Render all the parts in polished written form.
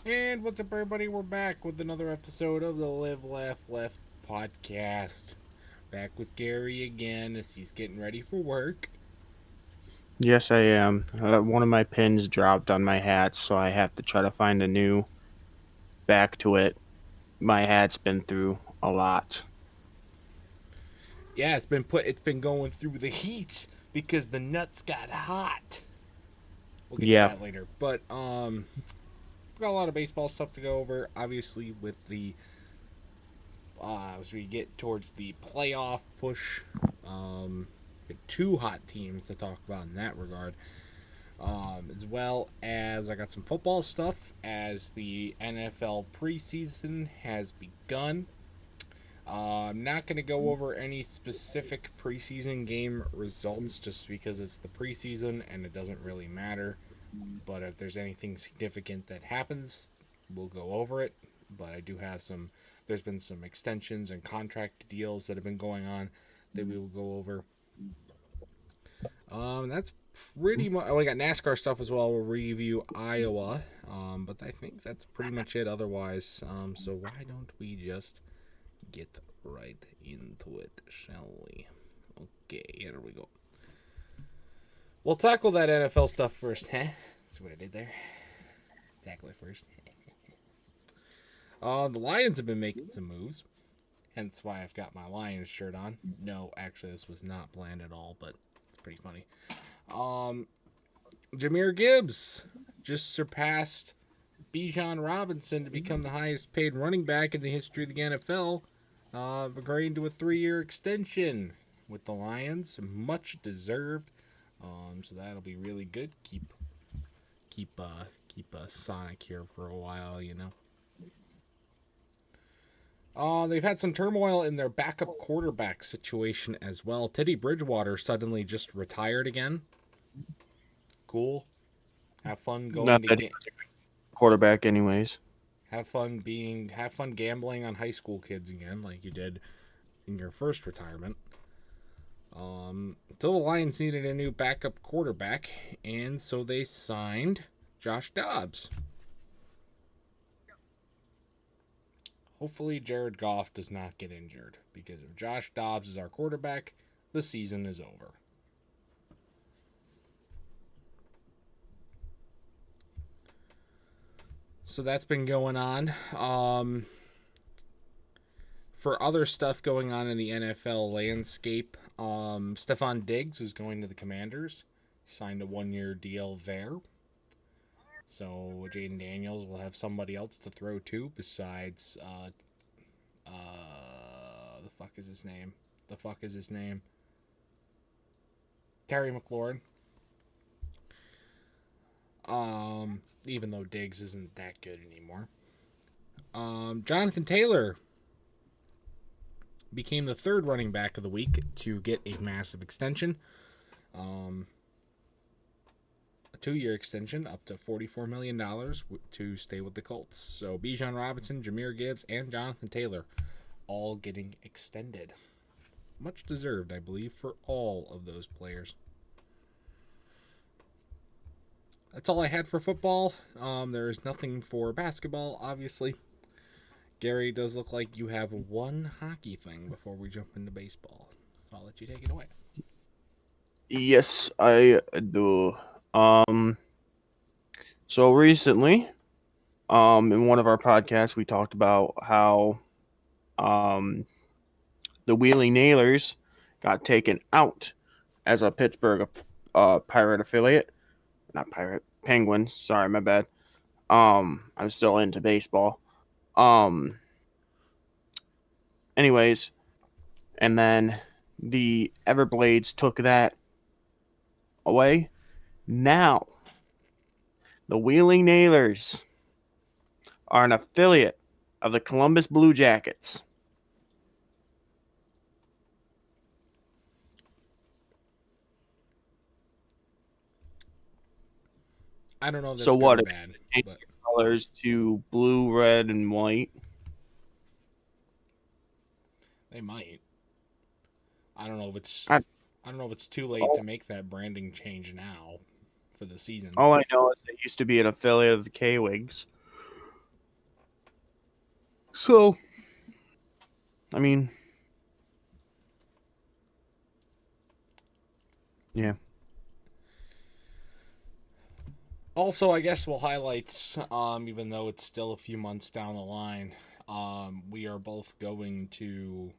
And what's up, everybody? We're back with another episode of the Live, Laugh, Left podcast. Back with Garry again as he's getting ready for work. Yes, I am. One of my pins dropped on my hat, so I have to try to find a new back to it. My hat's been through a lot. Yeah, it's been going through the heat because the nuts got hot. We'll get to Yeah, that later. But we got a lot of baseball stuff to go over. Obviously, with the as we get towards the playoff push, two hot teams to talk about in that regard. As well as I got some football stuff as the NFL preseason has begun. I'm not going to go over any specific preseason game results just because it's the preseason and it doesn't really matter. But if there's anything significant that happens, we'll go over it. But I do have there's been some extensions and contract deals that have been going on that we will go over. That's pretty much. Oh, we got NASCAR stuff as well. We'll review Iowa. But I think that's pretty much it. Otherwise, so why don't we just get right into it, shall we? Okay, here we go. We'll tackle that NFL stuff first, huh? That's what I did there. Tackle it first. The Lions have been making some moves, hence why I've got my Lions shirt on. No, actually, this was not planned at all, but it's pretty funny. Um, Jahmyr Gibbs just surpassed Bijan Robinson to become the highest paid running back in the history of the NFL, agreeing to a 3-year extension with the Lions, much deserved. So that'll be really good. Keep Sonic here for a while, you know. They've had some turmoil in their backup quarterback situation as well. Teddy Bridgewater suddenly just retired again. Cool. Have fun not going to that get. he's a quarterback, anyways. Have fun gambling on high school kids again, like you did in your first retirement. So the Lions needed a new backup quarterback, and so they signed Josh Dobbs. Hopefully, Jared Goff does not get injured, because if Josh Dobbs is our quarterback, the season is over. So that's been going on. For other stuff going on in the NFL landscape, Stephon Diggs is going to the Commanders. Signed a 1-year deal there. So Jaden Daniels will have somebody else to throw to besides the fuck is his name? The fuck is his name? Terry McLaurin. Even though Diggs isn't that good anymore. Jonathan Taylor became the third running back of the week to get a massive extension. A 2-year extension up to $44 million to stay with the Colts. So Bijan Robinson, Jahmyr Gibbs, and Jonathan Taylor all getting extended. Much deserved, I believe, for all of those players. That's all I had for football. There is nothing for basketball, obviously. Garry, does look like you have one hockey thing before we jump into baseball. So I'll let you take it away. Yes, I do. Um, so recently, in one of our podcasts, we talked about how um the Wheeling Nailers got taken out as a Pittsburgh Pirate affiliate. Not Pirate, Penguins. Sorry, my bad. I'm still into baseball. Um, anyways, and then the Everblades took that away. Now, the Wheeling Nailers are an affiliate of the Columbus Blue Jackets. I don't know if So that's good or what? If bad, they change but their colors to blue, red, and white. they might. I don't know if it's I, I don't know if it's too late to all, make that branding change now for the season. all I know is they used to be an affiliate of the K-Wigs. So, I mean, yeah. Also, I guess we'll highlight, even though it's still a few months down the line, we are both going to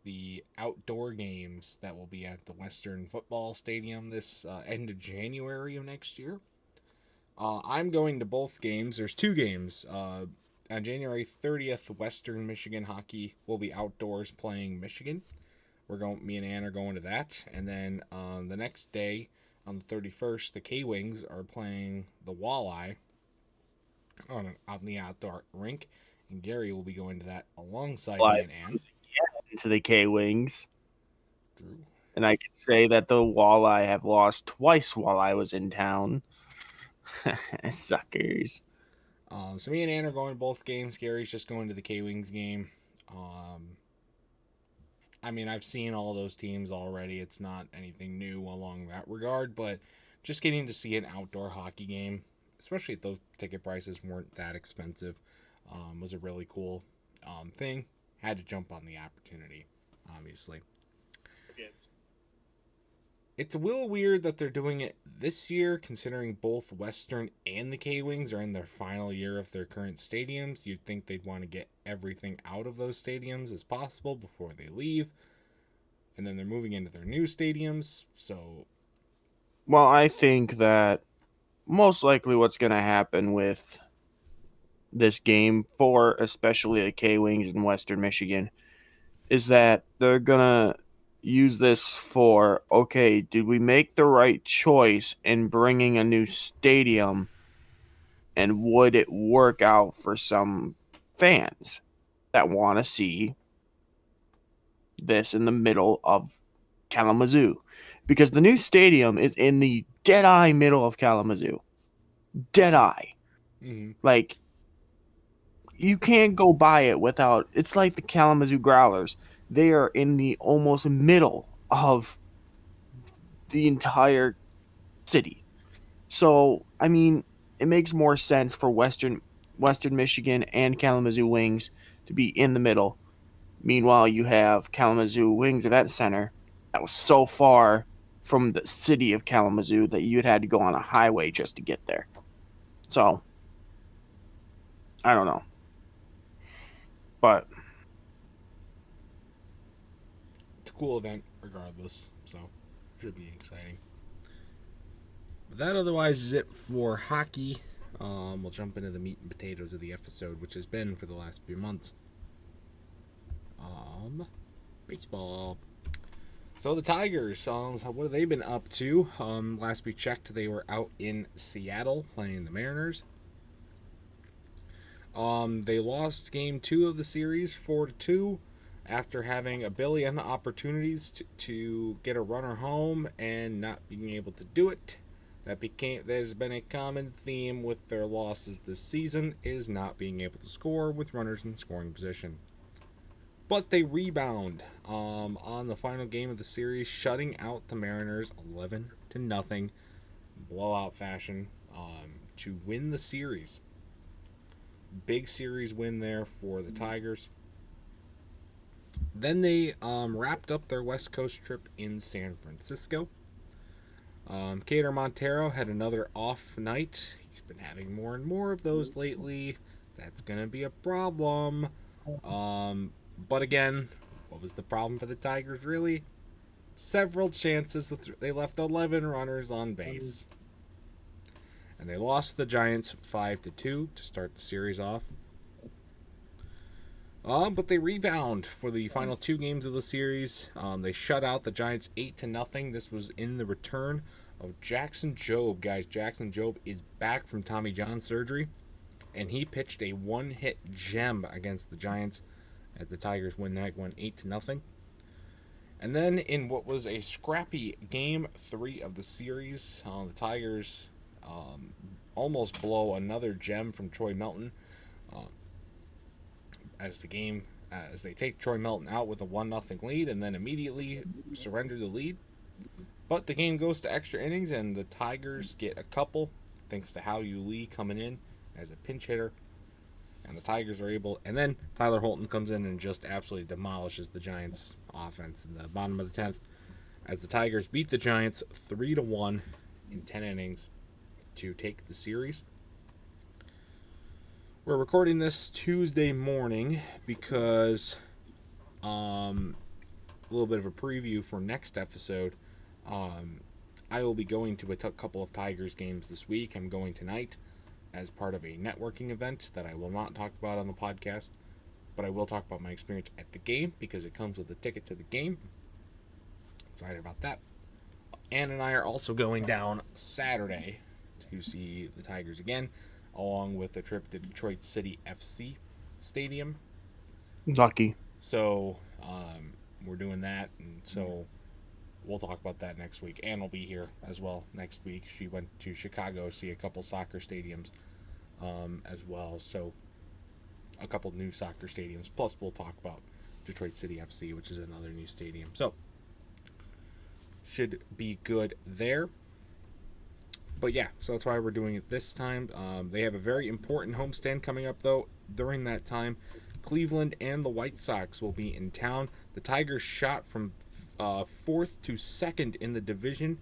the outdoor games that will be at the Western Football Stadium this end of January of next year. I'm going to both games. There's two games. On January 30th, Western Michigan hockey will be outdoors playing Michigan. Me and Ann are going to that, and then the next day, on the 31st, the K Wings are playing the Walleye on the outdoor rink, and Garry will be going to that alongside me Live and Ann. into the K Wings. Drew. And I can say that the Walleye have lost twice while I was in town. Suckers. So me and Ann are going to both games. Gary's just going to the K Wings game. I mean, I've seen all those teams already. It's not anything new along that regard, but just getting to see an outdoor hockey game, especially if those ticket prices weren't that expensive, was a really cool thing. Had to jump on the opportunity, obviously. It's a little weird that they're doing it this year, considering both Western and the K Wings are in their final year of their current stadiums. You'd think they'd want to get everything out of those stadiums as possible before they leave. And then they're moving into their new stadiums, so. Well, I think that most likely what's going to happen with this game for especially the K Wings in Western Michigan is that they're going to use this for, okay, did we make the right choice in bringing a new stadium, and would it work out for some fans that want to see this in the middle of Kalamazoo? Because the new stadium is in the dead eye middle of Kalamazoo. Dead eye. Mm-hmm. Like, you can't go by it without. It's like the Kalamazoo Growlers. They are in the almost middle of the entire city. So, I mean, it makes more sense for Western Michigan and Kalamazoo Wings to be in the middle. Meanwhile, you have Kalamazoo Wings Event Center that was so far from the city of Kalamazoo that you'd had to go on a highway just to get there. So, I don't know. But It's a cool event, regardless, so should be exciting. But that otherwise is it for hockey. We'll jump into the meat and potatoes of the episode, which has been for the last few months. Baseball. So the Tigers, what have they been up to? Last we checked, they were out in Seattle playing the Mariners. They lost game 2 of the series 4-2 after having a billion opportunities to get a runner home and not being able to do it. There's been a common theme with their losses this season is not being able to score with runners in scoring position. But they rebound on the final game of the series, shutting out the Mariners 11-0, blowout fashion, to win the series. Big series win there for the Tigers. Then they wrapped up their West Coast trip in San Francisco. Cater Montero had another off night. He's been having more and more of those lately. That's going to be a problem. But again, what was the problem for the Tigers, really? Several chances. They left 11 runners on base. And they lost the Giants 5-2 to start the series off. But they rebound for the final 2 games of the series. They shut out the Giants 8-0. This was in the return of Jackson Jobe. Guys, Jackson Jobe is back from Tommy John surgery. And he pitched a one-hit gem against the Giants as the Tigers win that one 8-0. And then in what was a scrappy game 3 of the series, the Tigers almost blow another gem from Troy Melton as they take Troy Melton out with a 1-0 lead and then immediately surrender the lead. But the game goes to extra innings and the Tigers get a couple thanks to Hao Yu Lee coming in as a pinch hitter. and the Tigers are able. And then Tyler Holton comes in and just absolutely demolishes the Giants' offense in the bottom of the 10th, as the Tigers beat the Giants 3-1 in 10 innings to take the series. We're recording this Tuesday morning because a little bit of a preview for next episode. I will be going to a couple of Tigers games this week. I'm going tonight as part of a networking event that I will not talk about on the podcast, but I will talk about my experience at the game because it comes with a ticket to the game. Excited about that. Ann and I are also going down Saturday to see the Tigers again, along with a trip to Detroit City FC Stadium. Lucky. So we're doing that, and so we'll talk about that next week. Ann will be here as well next week. She went to Chicago to see a couple soccer stadiums as well. So a couple new soccer stadiums. Plus we'll talk about Detroit City FC, which is another new stadium. So should be good there. But yeah, so that's why we're doing it this time. They have a very important homestand coming up, though. During that time, Cleveland and the White Sox will be in town. The Tigers shot from 4th to 2nd in the division.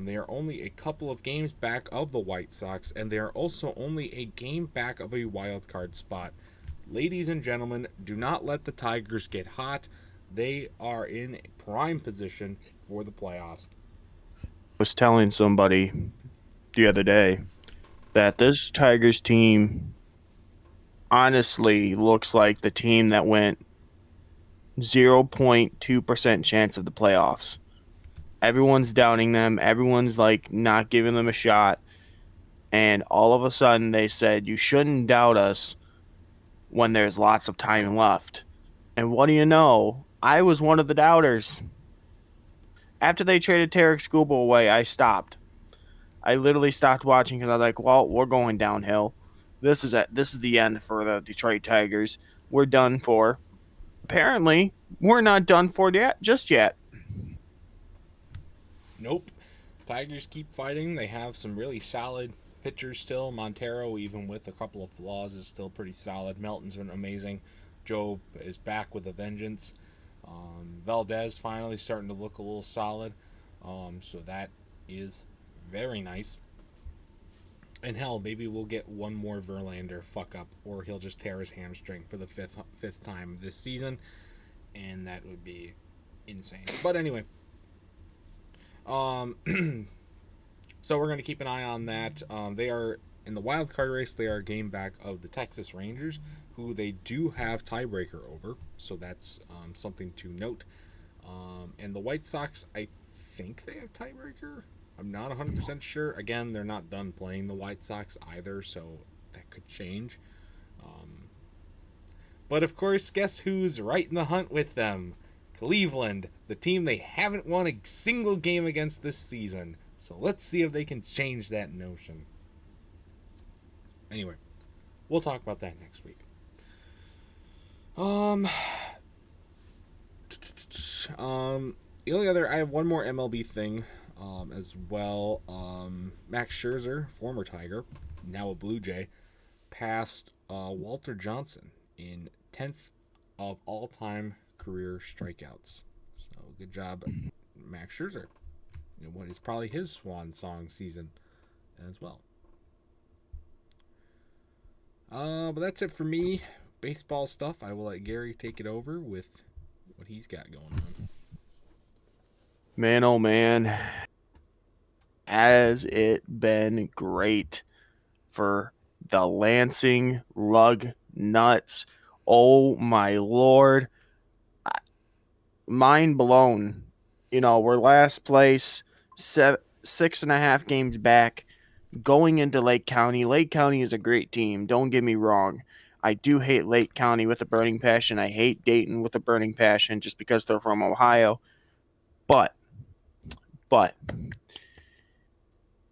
They are only a couple of games back of the White Sox, and they are also only a game back of a wild card spot. Ladies and gentlemen, do not let the Tigers get hot. They are in prime position for the playoffs. I was telling somebody the other day that this Tigers team honestly looks like the team that went 0.2% chance of the playoffs. Everyone's downing them. Everyone's like not giving them a shot. And all of a sudden they said, you shouldn't doubt us when there's lots of time left. And what do you know? I was one of the doubters. After they traded Tarek Skubal away, I stopped. I literally stopped watching because I was like, well, we're going downhill. This is the end for the Detroit Tigers. We're done for. Apparently, we're not done for just yet. Nope. Tigers keep fighting. They have some really solid pitchers still. Montero, even with a couple of flaws, is still pretty solid. Melton's been amazing. Joe is back with a vengeance. Valdez finally starting to look a little solid. So that is very nice. And hell, maybe we'll get one more Verlander fuck up, or he'll just tear his hamstring for the fifth time this season, and that would be insane. But anyway, so we're going to keep an eye on that. They are in the wild card race. They are a game back of the Texas Rangers, who they do have tiebreaker over. So that's something to note. And the White Sox, I think they have tiebreaker. I'm not 100% sure. Again, they're not done playing the White Sox either, so that could change. But of course, guess who's right in the hunt with them? Cleveland, the team they haven't won a single game against this season. So let's see if they can change that notion. Anyway, we'll talk about that next week. The only other, I have one more MLB thing as well. Max Scherzer, former Tiger, now a Blue Jay, passed Walter Johnson in 10th of all-time career strikeouts. So good job, Max Scherzer. What is probably his swan song season as well. But that's it for me. Baseball stuff. I will let Garry take it over with what he's got going on. Man, oh man, has it been great for the Lansing Lug Nuts. Oh my lord. Mind blown. We're last place, 6.5 games back, going into Lake County. Lake County is a great team, don't get me wrong. I do hate Lake County with a burning passion. I hate Dayton with a burning passion just because they're from Ohio. But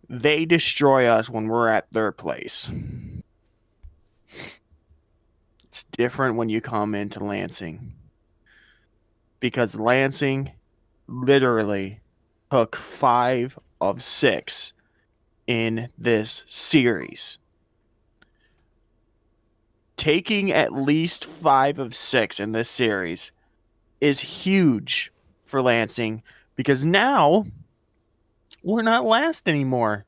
they destroy us when we're at their place. It's different when you come into Lansing. Because Lansing literally took 5 of 6 in this series. taking at least 5 of 6 in this series is huge for Lansing because now we're not last anymore.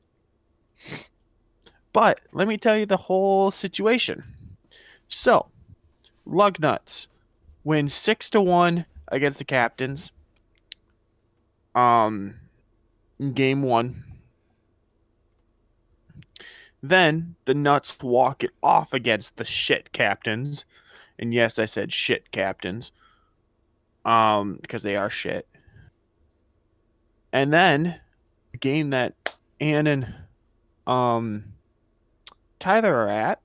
But let me tell you the whole situation. So, Lugnuts win 6-1 against the Captains. In game 1. Then the Nuts walk it off against the shit Captains. And yes, I said shit Captains. Because they are shit. And then the game that Ann and Tyler are at,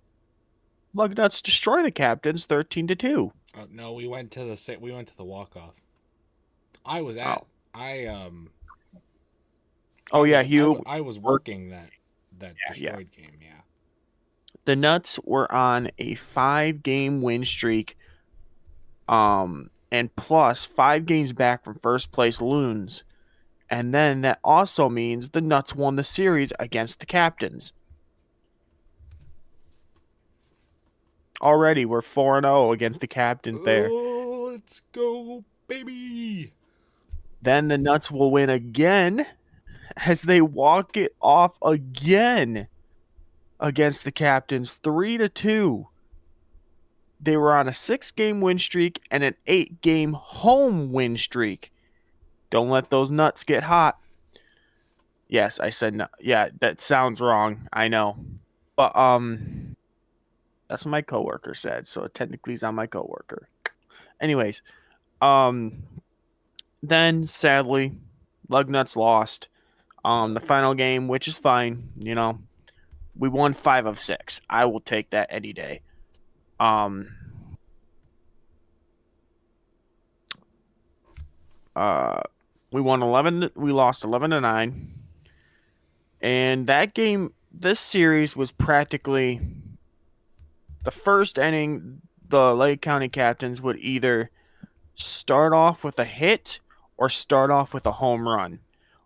Lugnuts destroy the Captains 13-2. No, we went to the walk off. I was at I was working that destroyed game. Yeah. The Nuts were on a 5-game win streak. And plus 5 games back from first place Loons. And then that also means the Nuts won the series against the Captains. Already we're 4-0 against the Captains there. Oh, let's go, baby. Then the Nuts will win again as they walk it off again against the Captains 3-2. They were on a 6-game win streak and an 8-game home win streak. Don't let those Nuts get hot. Yes, I said no. Yeah, that sounds wrong. I know. But that's what my coworker said, so technically he's not my coworker. Anyways, then sadly, Lugnuts lost the final game, which is fine. You know, we won 5 of 6. I will take that any day. We won 11. We lost 11-9, and that game, this series was practically the first inning. The Lake County Captains would either start off with a hit or start off with a home run.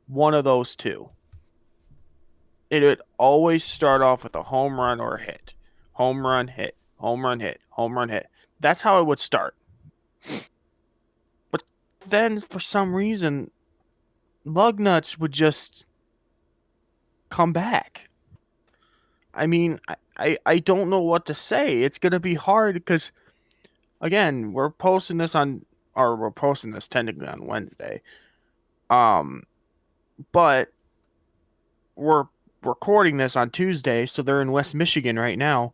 One of those two. It would always start off with a home run or a hit. Home run, hit. Home run, hit. Home run, hit. That's how it would start. But then, for some reason, Lugnuts would just come back. I mean, I don't know what to say. It's going to be hard because, again, we're posting this technically on Wednesday. But we're recording this on Tuesday, so they're in West Michigan right now.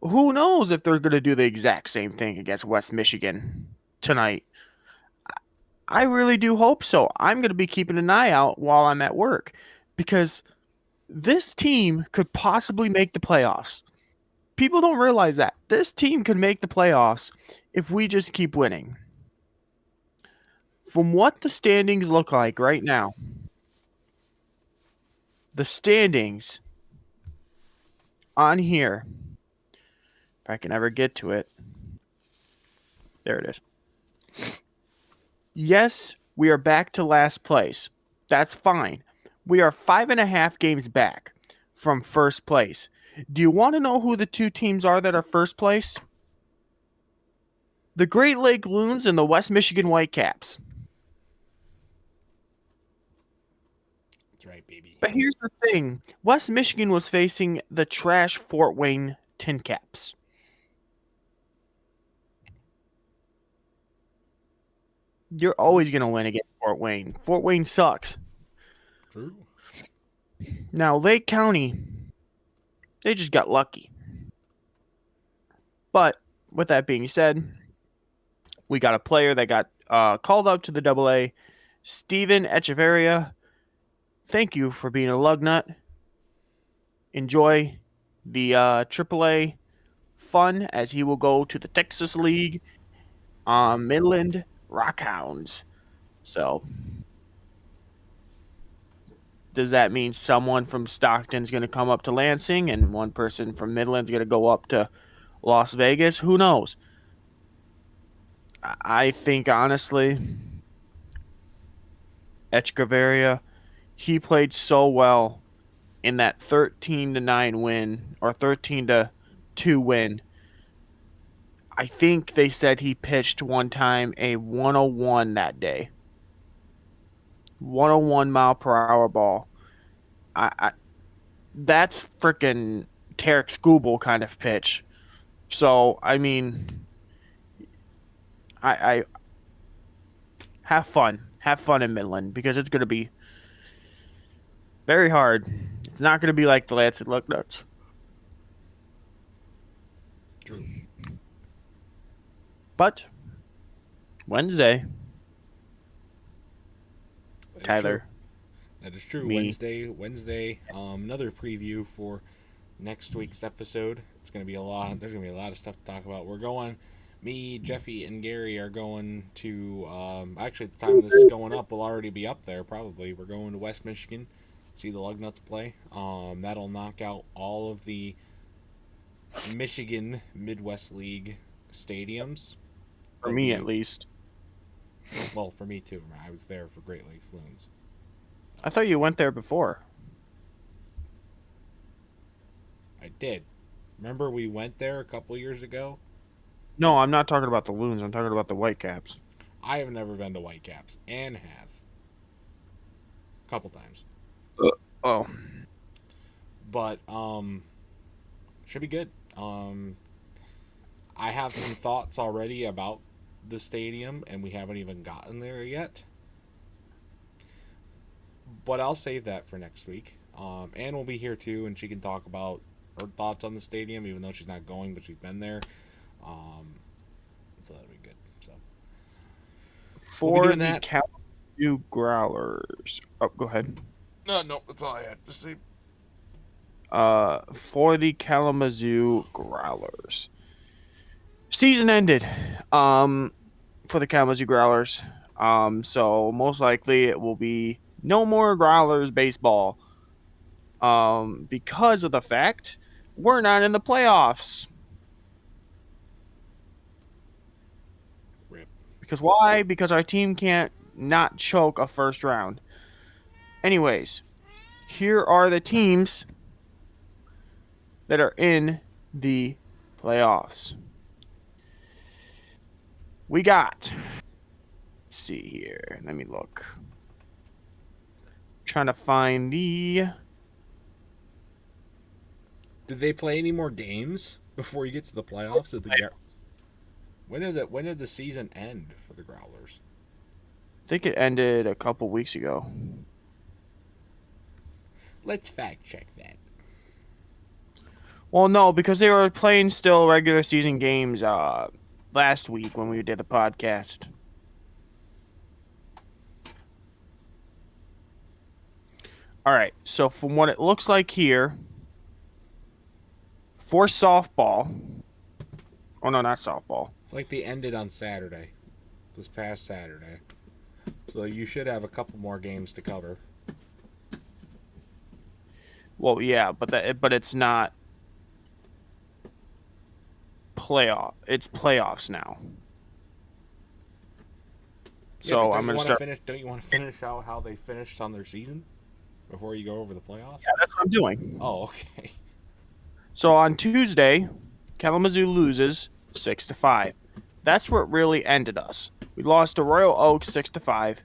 Who knows if they're going to do the exact same thing against West Michigan tonight? I really do hope so. I'm going to be keeping an eye out while I'm at work because this team could possibly make the playoffs. People don't realize that. This team could make the playoffs if we just keep winning. From what the standings look like right now, the standings on here, if I can ever get to it, there it is. Yes, we are back to last place. That's fine. We are 5.5 games back from first place. Do you want to know who the 2 teams are that are first place? The Great Lake Loons and the West Michigan Whitecaps. That's right, baby. But here's the thing. West Michigan was facing the trash Fort Wayne Tin Caps. You're always going to win against Fort Wayne. Fort Wayne sucks. True. Now, Lake County, they just got lucky. But with that being said, we got a player that got called up to the AA, Steven Echeverria. Thank you for being a Lugnut. Enjoy the AAA fun as he will go to the Texas League Midland Rockhounds. So, does that mean someone from Stockton's going to come up to Lansing and one person from Midland's going to go up to Las Vegas? Who knows? I think, honestly, Echeverria, he played so well in that 13-9 win or 13-2 win I think they said he pitched one time a 101 that day. 101 mile per hour ball. I that's freaking Tarek Skubal kind of pitch. So I mean, I have fun. Have fun in Midland because it's going to be very hard. It's not going to be like the Lancet Lugnuts. True. But Wednesday, That is Tyler. true. That is true. Me. Wednesday. Another preview for next week's episode. It's gonna be a lot. There's gonna be a lot of stuff to talk about. We're going. Me, Jeffy, and Garry are going to. Actually, at the time this is going up, we'll already be up there. Probably. We're going to West Michigan, see the Lugnuts play. That'll knock out all of the Michigan Midwest League stadiums. For me, at least. Well, for me too. I was there for Great Lakes Loons. I thought you went there before. I did. Remember we went there a couple years ago? No, I'm not talking about the Loons. I'm talking about the Whitecaps. I have never been to Whitecaps. Anne has. A couple times. Oh. But, should be good. I have some thoughts already about the stadium, and we haven't even gotten there yet. But I'll save that for next week. Anne will be here too, and she can talk about her thoughts on the stadium, even though she's not going, but she's been there. So that'll be good. So For the Kalamazoo Growlers. Oh, go ahead. No, that's all I had to say. For the Kalamazoo Growlers. Season ended. For the Kalamazoo Growlers. So most likely it will be no more Growlers baseball. Because of the fact we're not in the playoffs. Rip. Because why? Because our team can't not choke a first round. Anyways, here are the teams that are in the playoffs. We got. Let's see here. Let me look. Trying to find the. Did they play any more games before you get to the playoffs? When did the season end for the Growlers? I think it ended a couple weeks ago. Let's fact check that. Well, no, because they were playing still regular season games last week when we did the podcast. All right, so from what it looks like here, for softball. Oh, no, not softball. It's like they ended on Saturday. This past Saturday. So you should have a couple more games to cover. Well, yeah, but it's not playoff. It's playoffs now. So I'm gonna start. Don't you want to finish out how they finished on their season before you go over the playoffs? Yeah, that's what I'm doing. Oh, okay. So on Tuesday, Kalamazoo loses 6-5. That's what really ended us. We lost to Royal Oak 6-5.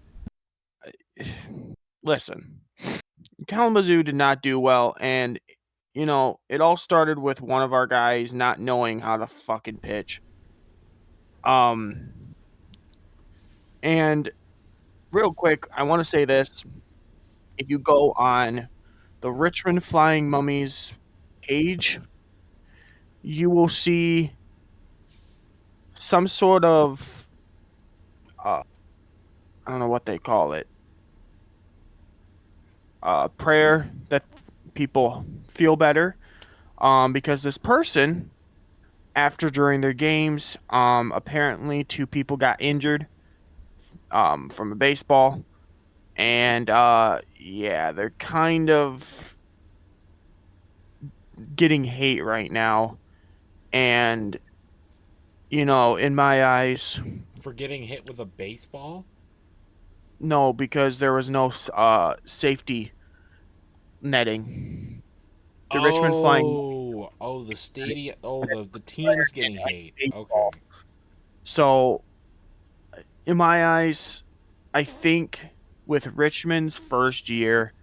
Listen, Kalamazoo did not do well, and it all started with one of our guys not knowing how to fucking pitch. And real quick, I want to say this. If you go on the Richmond Flying Mummies page, you will see some sort of, I don't know what they call it, prayer that people feel better. Because this person, during their games, apparently 2 people got injured from a baseball. And, yeah, they're kind of getting hate right now. And, in my eyes... For getting hit with a baseball? No, because there was no safety netting. Richmond Flying... the stadium. Oh, the team's getting hate. Baseball. Okay. So, in my eyes, I think with Richmond's first year,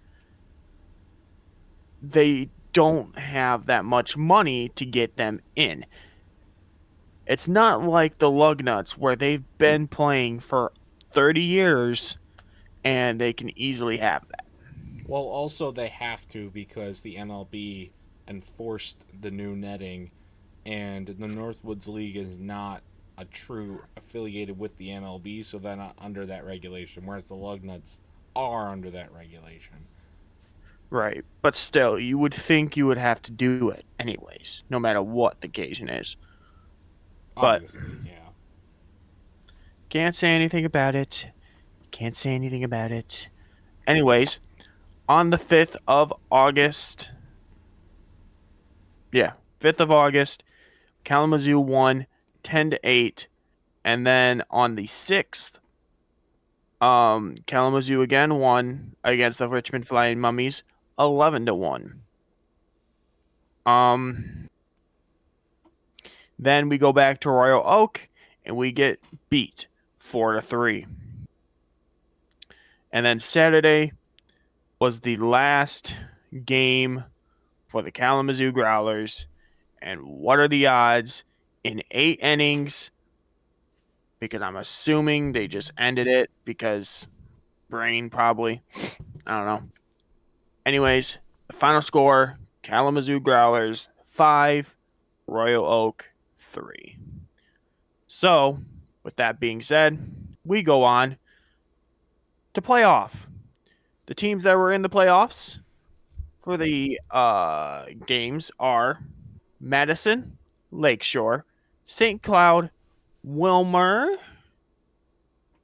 they don't have that much money to get them in. It's not like the Lugnuts where they've been playing for 30 years and they can easily have that. Well, also they have to because the MLB enforced the new netting, and the Northwoods League is not a true affiliated with the MLB, so they're not under that regulation. Whereas the Lugnuts are under that regulation. Right. But still, you would think you would have to do it anyways, no matter what the occasion is. But Obviously, yeah. can't say anything about it. Can't say anything about it. Anyways, on the 5th of August, 5th of August, Kalamazoo won 10-8. And then on the 6th, Kalamazoo again won against the Richmond Flying Mummies 11-1. Then we go back to Royal Oak and we get beat 4-3. And then Saturday was the last game for the Kalamazoo Growlers. And what are the odds in 8 innings? Because I'm assuming they just ended it because brain probably. I don't know. Anyways, the final score, Kalamazoo Growlers 5, Royal Oak 3. So, with that being said, we go on to playoff. The teams that were in the playoffs for the games are Madison, Lakeshore, St. Cloud, Wilmer,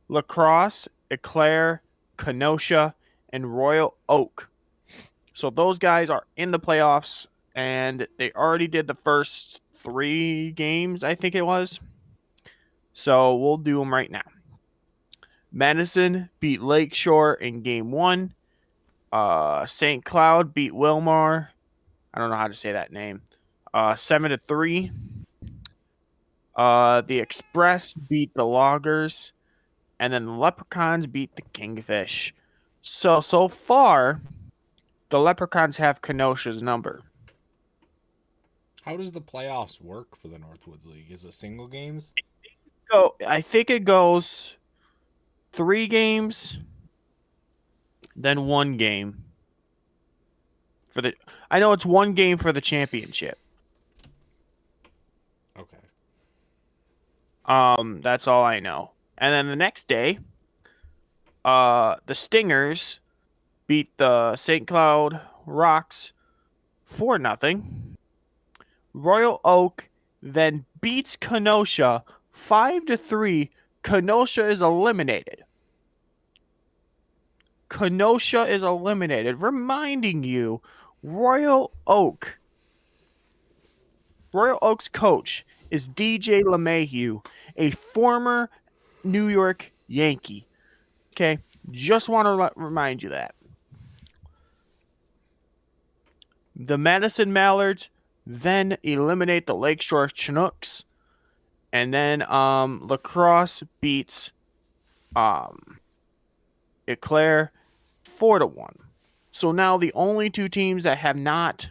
La Crosse, Eclair, Kenosha, and Royal Oak. So those guys are in the playoffs, and they already did the first 3 games, I think it was. So we'll do them right now. Madison beat Lakeshore in game 1. St. Cloud beat Wilmar. I don't know how to say that name. 7-3. The Express beat the Loggers. And then the Leprechauns beat the Kingfish. So far, the Leprechauns have Kenosha's number. How does the playoffs work for the Northwoods League? Is it single games? I think it goes 3 games, then 1 game. I know it's 1 game for the championship. Okay. That's all I know. And then the next day, the Stingers beat the St. Cloud Rocks 4-0. Royal Oak then beats Kenosha 5-3. Kenosha is eliminated. Reminding you, Royal Oak's coach is DJ LeMahieu, a former New York Yankee. Okay, just want to remind you that. The Madison Mallards then eliminate the Lakeshore Chinooks, and then La Crosse beats Eclair 4-1. So now the only 2 teams that have not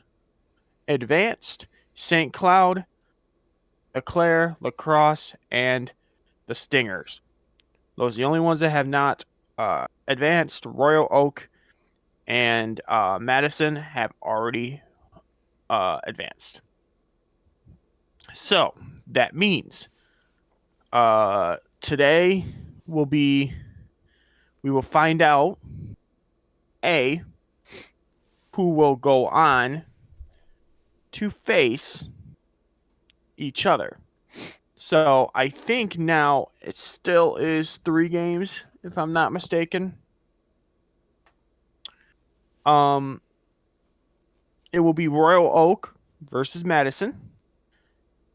advanced, St. Cloud, Eclair, La Crosse, and the Stingers. Those are the only ones that have not advanced. Royal Oak and Madison have already advanced. So that means today we will find out who will go on to face each other. So I think now it still is 3 games, if I'm not mistaken. It will be Royal Oak versus Madison,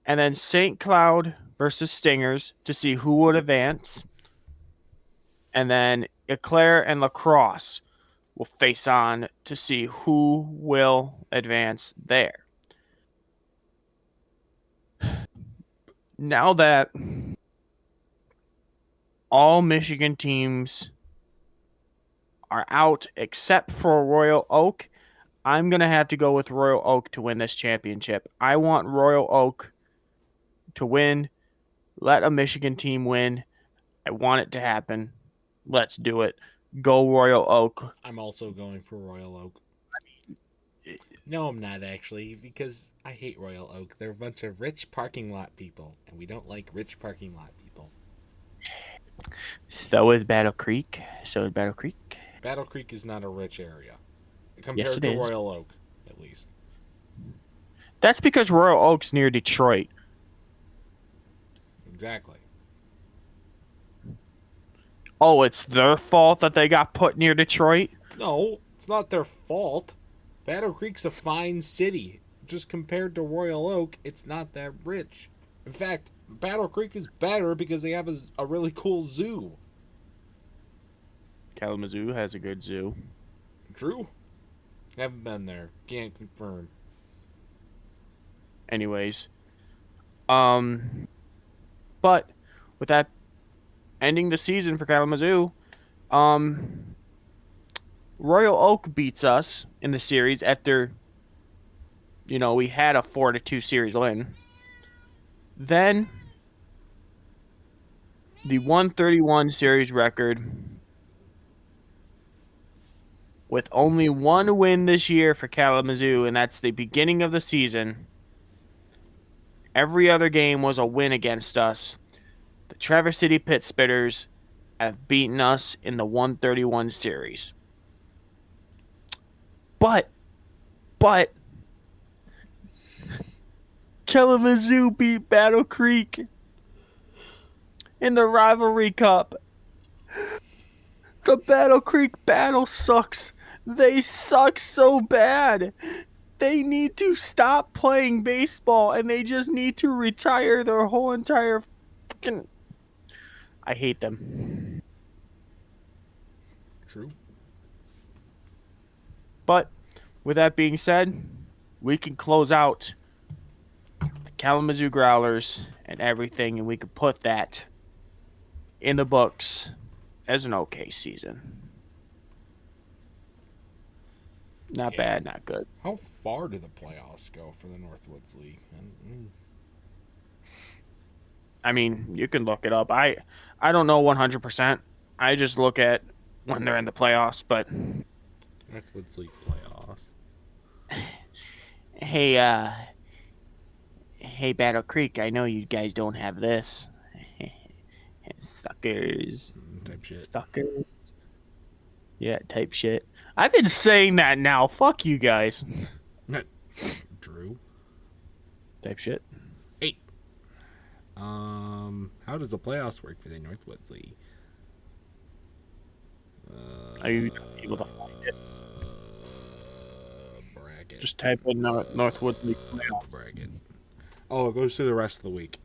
and then St. Cloud versus Stingers to see who would advance, and then Eclair and La Crosse will face on to see who will advance there. now that all Michigan teams are out except for Royal Oak, I'm going to have to go with Royal Oak to win this championship. I want Royal Oak to win. Let a Michigan team win. I want it to happen. Let's do it. Go Royal Oak. I'm also going for Royal Oak. No, I'm not actually, because I hate Royal Oak. They're a bunch of rich parking lot people, and we don't like rich parking lot people. So is Battle Creek. Battle Creek is not a rich area. Compared Yes, it to is. Royal Oak, at least. That's because Royal Oak's near Detroit. Exactly. Oh, it's their fault that they got put near Detroit? No, it's not their fault. Battle Creek's a fine city. Just compared to Royal Oak, it's not that rich. In fact, Battle Creek is better because they have a really cool zoo. Kalamazoo has a good zoo. True. Haven't been there. Can't confirm. Anyways. But with that ending the season for Kalamazoo, Royal Oak beats us in the series after, we had a 4-2 series win. Then the 131 series record with only one win this year for Kalamazoo, and that's the beginning of the season. Every other game was a win against us. The Traverse City Pit Spitters have beaten us in the 131 series. But Kalamazoo beat Battle Creek in the Rivalry Cup. The Battle Creek battle sucks. They suck so bad. They need to stop playing baseball and they just need to retire their whole entire fucking... I hate them. True. But with that being said, we can close out the Kalamazoo Growlers and everything, and we can put that in the books as an okay season. Not bad, not good. How far do the playoffs go for the Northwoods League? I mean, you can look it up. I don't know 100%. I just look at when they're in the playoffs, but Northwoods League playoffs. Hey, Battle Creek, I know you guys don't have this. Suckers. Type shit. Suckers. Yeah, type shit. I've been saying that now. Fuck you guys. Drew. Type shit. Hey. How does the playoffs work for the Northwoods League? Are you able to find it? Bracket. Just type in Northwood League playoffs. Bracket. Oh, it goes through the rest of the week.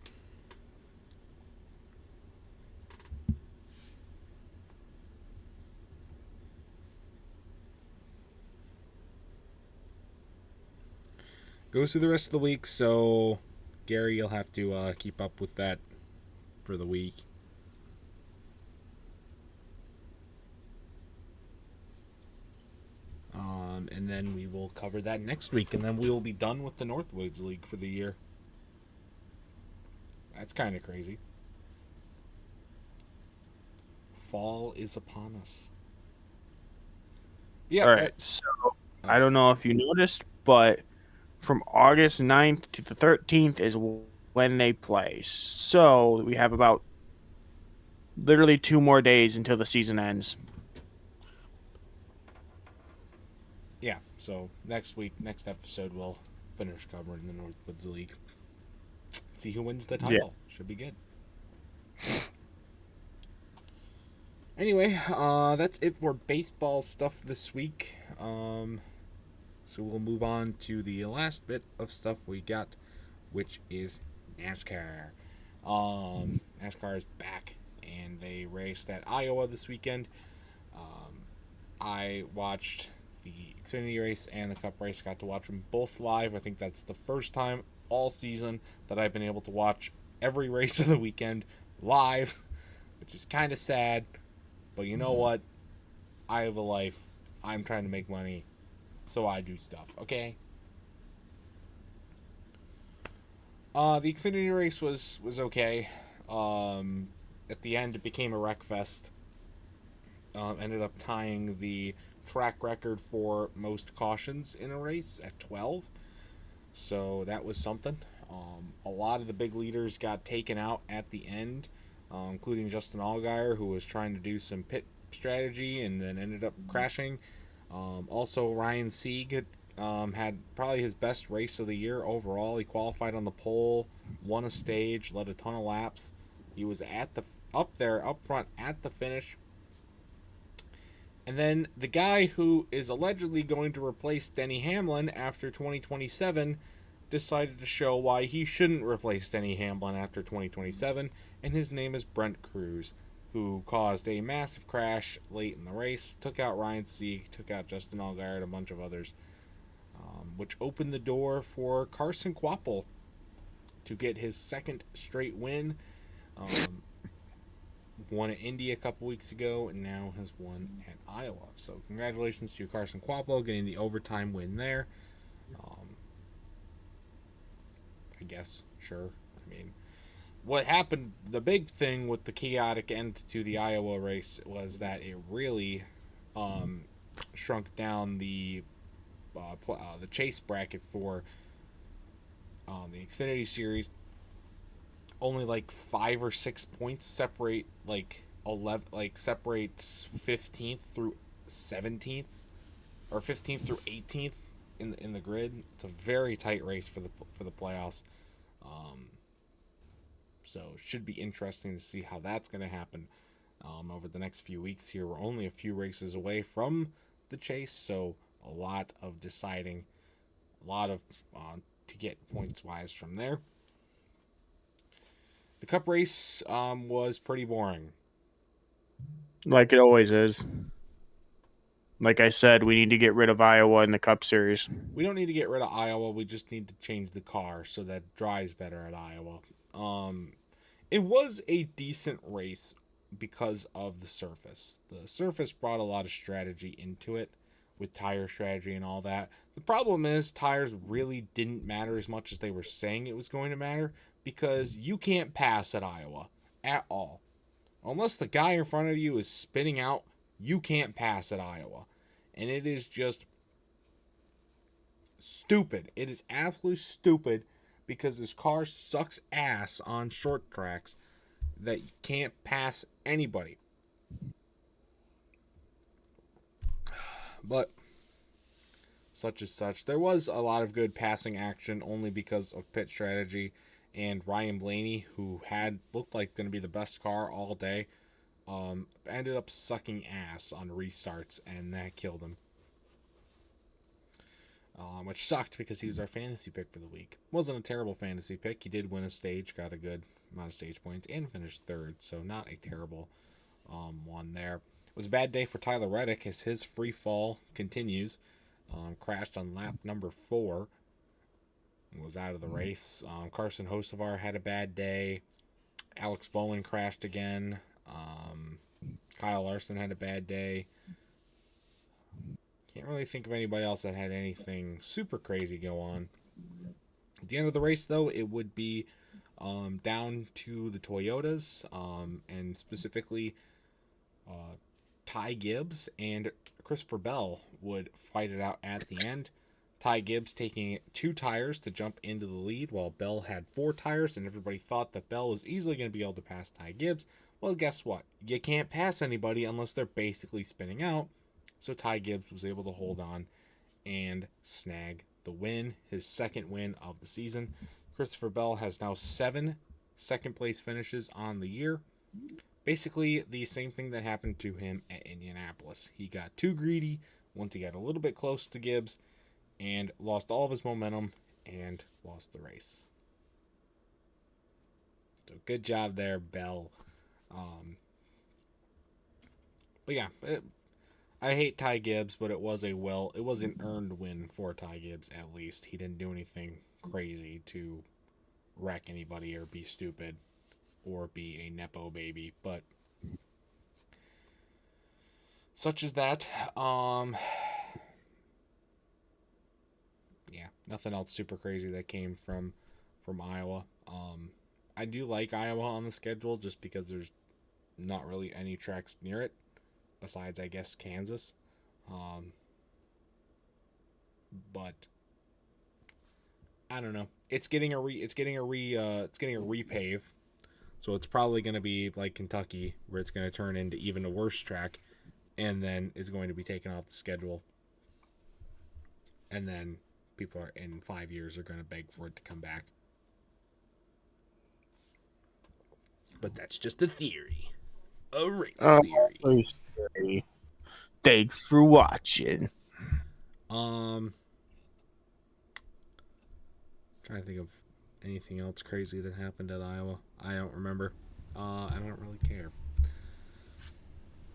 Goes through the rest of the week, so Garry, you'll have to keep up with that for the week. And then we will cover that next week, and then we will be done with the Northwoods League for the year. That's kind of crazy. Fall is upon us. Yeah. All right. So I don't know if you noticed, but from August 9th to the 13th is when they play. So we have about literally 2 more days until the season ends. Yeah, so next episode, we'll finish covering the Northwoods League. See who wins the title. Yeah. Should be good. Anyway, that's it for baseball stuff this week. So we'll move on to the last bit of stuff we got, which is NASCAR. NASCAR is back, and they raced at Iowa this weekend. I watched the Xfinity race and the Cup race. Got to watch them both live. I think that's the first time all season that I've been able to watch every race of the weekend live, which is kind of sad. But you know what? I have a life. I'm trying to make money, so I do stuff, okay? The Xfinity race was okay. At the end, it became a wreck fest. Ended up tying the track record for most cautions in a race at 12. So that was something. A lot of the big leaders got taken out at the end, including Justin Allgaier, who was trying to do some pit strategy and then ended up crashing. Also, Ryan Sieg had probably his best race of the year overall. He qualified on the pole, won a stage, led a ton of laps. He was up front at the finish. And then the guy who is allegedly going to replace Denny Hamlin after 2027 decided to show why he shouldn't replace Denny Hamlin after 2027, and his name is Brent Cruz, who caused a massive crash late in the race, took out Ryan Sieg, took out Justin Allgaier, and a bunch of others, which opened the door for Carson Kvapil to get his second straight win. Won at Indy a couple weeks ago and now has won at Iowa. So congratulations to Carson Kvapil getting the overtime win there. I guess, sure. I mean, what happened, the big thing with the chaotic end to the Iowa race was that it really shrunk down the chase bracket for the Xfinity Series. Only like 5 or 6 points separate separate 15th through 17th or 15th through 18th in the grid. It's a very tight race for the playoffs. So it should be interesting to see how that's going to happen over the next few weeks here. We're only a few races away from the chase, so a lot of deciding, a lot of to get points wise from there. The Cup race was pretty boring. Like it always is. Like I said, we need to get rid of Iowa in the Cup Series. We don't need to get rid of Iowa. We just need to change the car so that it drives better at Iowa. It was a decent race because of the surface. The surface brought a lot of strategy into it with tire strategy and all that. The problem is tires really didn't matter as much as they were saying it was going to matter because you can't pass at Iowa at all. Unless the guy in front of you is spinning out, you can't pass at Iowa. And it is just stupid. It is absolutely stupid because this car sucks ass on short tracks that you can't pass anybody. But such as such. There was a lot of good passing action only because of pit strategy and Ryan Blaney, who had looked like going to be the best car all day, ended up sucking ass on restarts, and that killed him. Which sucked because he was our fantasy pick for the week. Wasn't a terrible fantasy pick. He did win a stage, got a good amount of stage points, and finished third, so not a terrible one there. It was a bad day for Tyler Reddick as his free fall continues. Crashed on lap number 4. Was out of the race. Carson Hocevar had a bad day. Alex Bowman crashed again. Kyle Larson had a bad day. Can't really think of anybody else that had anything super crazy go on. At the end of the race, though, it would be down to the Toyotas, and specifically Ty Gibbs and Christopher Bell would fight it out at the end. Ty Gibbs taking 2 tires to jump into the lead, while Bell had 4 tires, and everybody thought that Bell was easily going to be able to pass Ty Gibbs. Well, guess what? You can't pass anybody unless they're basically spinning out. So Ty Gibbs was able to hold on and snag the win, his second win of the season. Christopher Bell has now 7 second-place finishes on the year. Basically, the same thing that happened to him at Indianapolis. He got too greedy once he got a little bit close to Gibbs and lost all of his momentum and lost the race. So good job there, Bell. But yeah, I hate Ty Gibbs, but it was an earned win for Ty Gibbs at least. He didn't do anything crazy to wreck anybody or be stupid or be a nepo baby, but such as that. Yeah, nothing else super crazy that came from Iowa. I do like Iowa on the schedule just because there's not really any tracks near it, besides I guess Kansas. But I don't know. It's getting a repave, so it's probably going to be like Kentucky, where it's going to turn into even a worse track, and then is going to be taken off the schedule, and then people are in 5 years are going to beg for it to come back. But that's just a theory, a race theory. Thanks for watching. Trying to think of anything else crazy that happened at Iowa. I don't remember. I don't really care.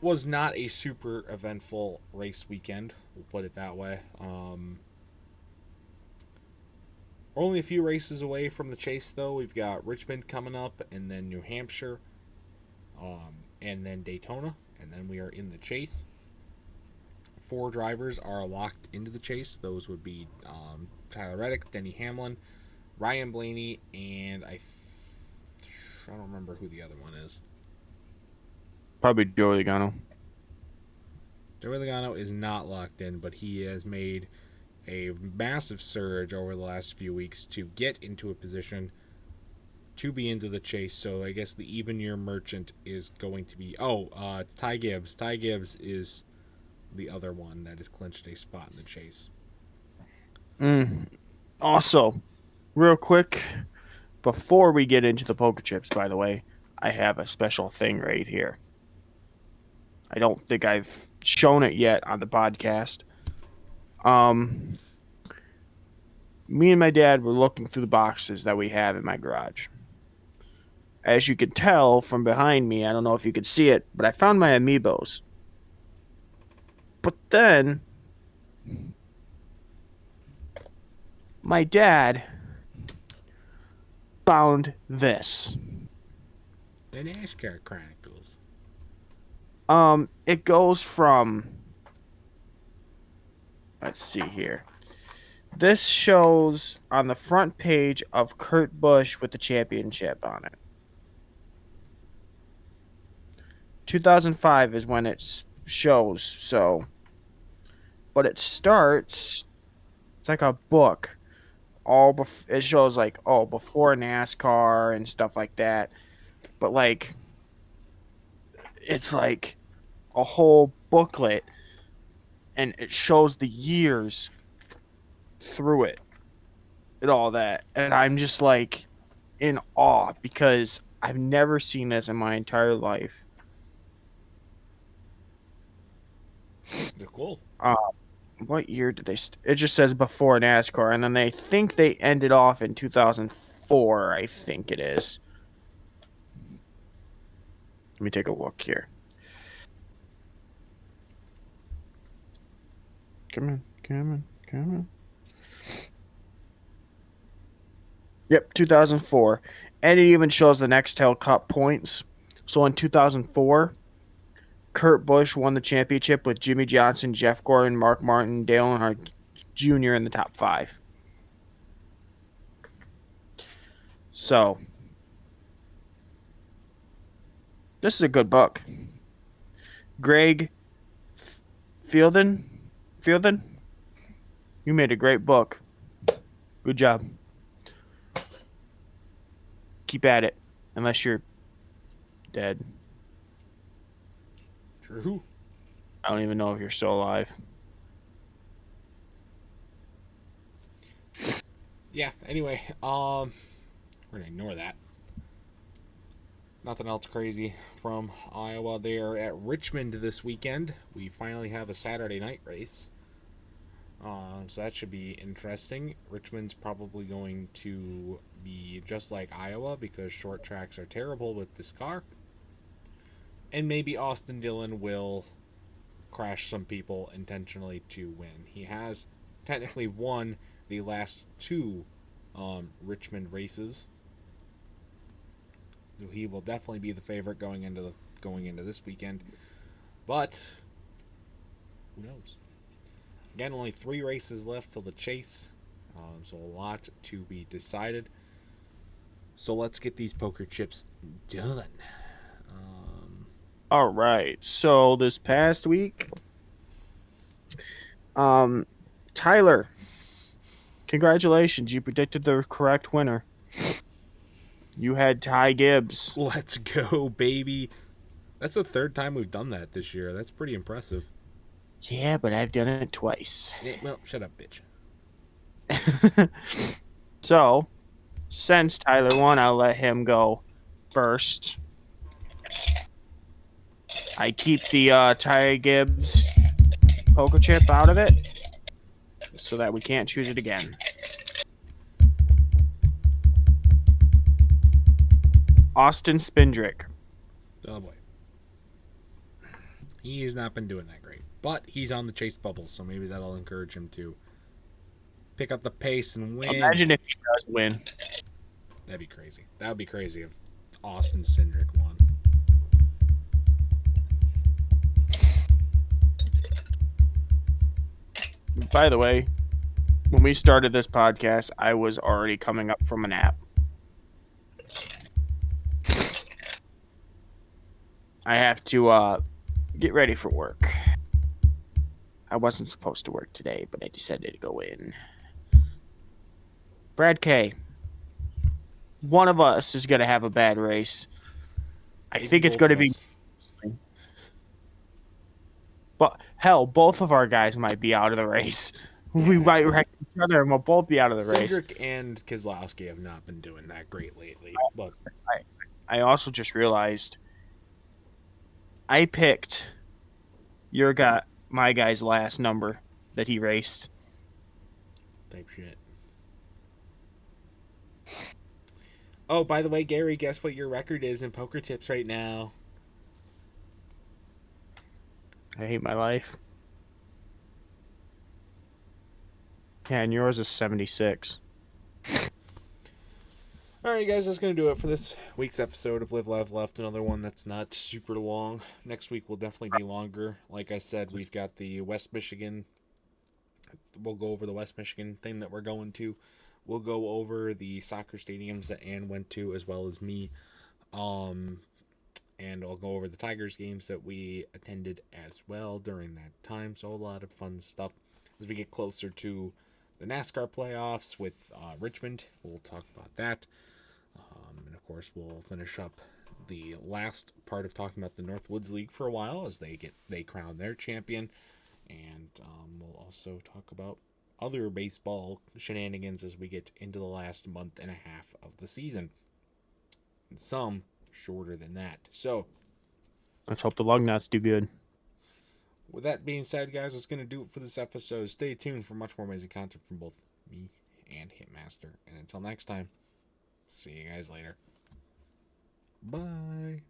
Was not a super eventful race weekend. We'll put it that way. Only a few races away from the chase, though. We've got Richmond coming up, and then New Hampshire, and then Daytona, and then we are in the chase. 4 drivers are locked into the chase. Those would be Tyler Reddick, Denny Hamlin, Ryan Blaney, and I don't remember who the other one is. Probably Joey Logano. Joey Logano is not locked in, but he has made a massive surge over the last few weeks to get into a position to be into the chase. So I guess the even year merchant is going to be Ty Gibbs. Ty Gibbs is the other one that has clinched a spot in the chase. Also, real quick, before we get into the poker chips, by the way, I have a special thing right here. I don't think I've shown it yet on the podcast. Me and my dad were looking through the boxes that we have in my garage. As you can tell from behind me, I don't know if you could see it, but I found my amiibos. But then my dad found this. The NASCAR Chronicles. It goes from, let's see here. This shows on the front page of Kurt Busch with the championship on it. 2005 is when it shows, so. But it starts, it's like a book. It shows like, before NASCAR and stuff like that. But like, it's like a whole booklet, and it shows the years through it and all that. And I'm just like in awe because I've never seen this in my entire life. They're cool. What year did they? It just says before NASCAR, and then they think they ended off in 2004. I think it is. Let me take a look here. Come on. Yep, 2004. And it even shows the Nextel Cup points. So in 2004, Kurt Busch won the championship with Jimmy Johnson, Jeff Gordon, Mark Martin, Dale Earnhardt Jr. in the top 5. So, this is a good book. Greg Fielden, you made a great book. Good job. Keep at it, unless you're dead. True. I don't even know if you're still alive. Yeah, anyway, we're gonna ignore that. Nothing else crazy from Iowa. They are at Richmond this weekend. We finally have a Saturday night race. So that should be interesting. Richmond's probably going to be just like Iowa because short tracks are terrible with this car. And maybe Austin Dillon will crash some people intentionally to win. He has technically won the last 2 Richmond races. He will definitely be the favorite going into this weekend. But who knows? Again, only 3 races left till the chase, so a lot to be decided. So let's get these poker chips done. All right. So this past week, Tyler, congratulations. You predicted the correct winner. You had Ty Gibbs. Let's go, baby. That's the 3rd time we've done that this year. That's pretty impressive. Yeah, but I've done it twice. Well, shut up, bitch. So, since Tyler won, I'll let him go first. I keep the Ty Gibbs poker chip out of it so that we can't choose it again. Austin Spindrick. Oh boy. He's not been doing that great. But he's on the chase bubble, so maybe that'll encourage him to pick up the pace and win. Imagine if he does win. That'd be crazy. That would be crazy if Austin Spindrick won. By the way, when we started this podcast, I was already coming up from a nap. I have to get ready for work. I wasn't supposed to work today, but I decided to go in. Brad K. One of us is going to have a bad race. I think it's going to be... But hell, both of our guys might be out of the race. Yeah. We might wreck each other and we'll both be out of the race. Cedric and Keselowski have not been doing that great lately. But I also just realized I picked my guy's last number that he raced. Type shit. Oh, by the way, Gary, guess what your record is in poker tips right now? I hate my life. Yeah, and yours is 76. Alright, guys, that's going to do it for this week's episode of Live, Laugh, Left. Another one that's not super long. Next week will definitely be longer. Like I said, we've got the West Michigan. We'll go over the West Michigan thing that we're going to. We'll go over the soccer stadiums that Ann went to, as well as me. And I'll go over the Tigers games that we attended as well during that time. So a lot of fun stuff. As we get closer to the NASCAR playoffs with Richmond, we'll talk about that. And of course, we'll finish up the last part of talking about the Northwoods League for a while as they crown their champion. And we'll also talk about other baseball shenanigans as we get into the last month and a half of the season. And some shorter than that. So let's hope the Lugnuts do good. With that being said, guys, that's going to do it for this episode. Stay tuned for much more amazing content from both me and Hitmaster. And until next time, see you guys later. Bye.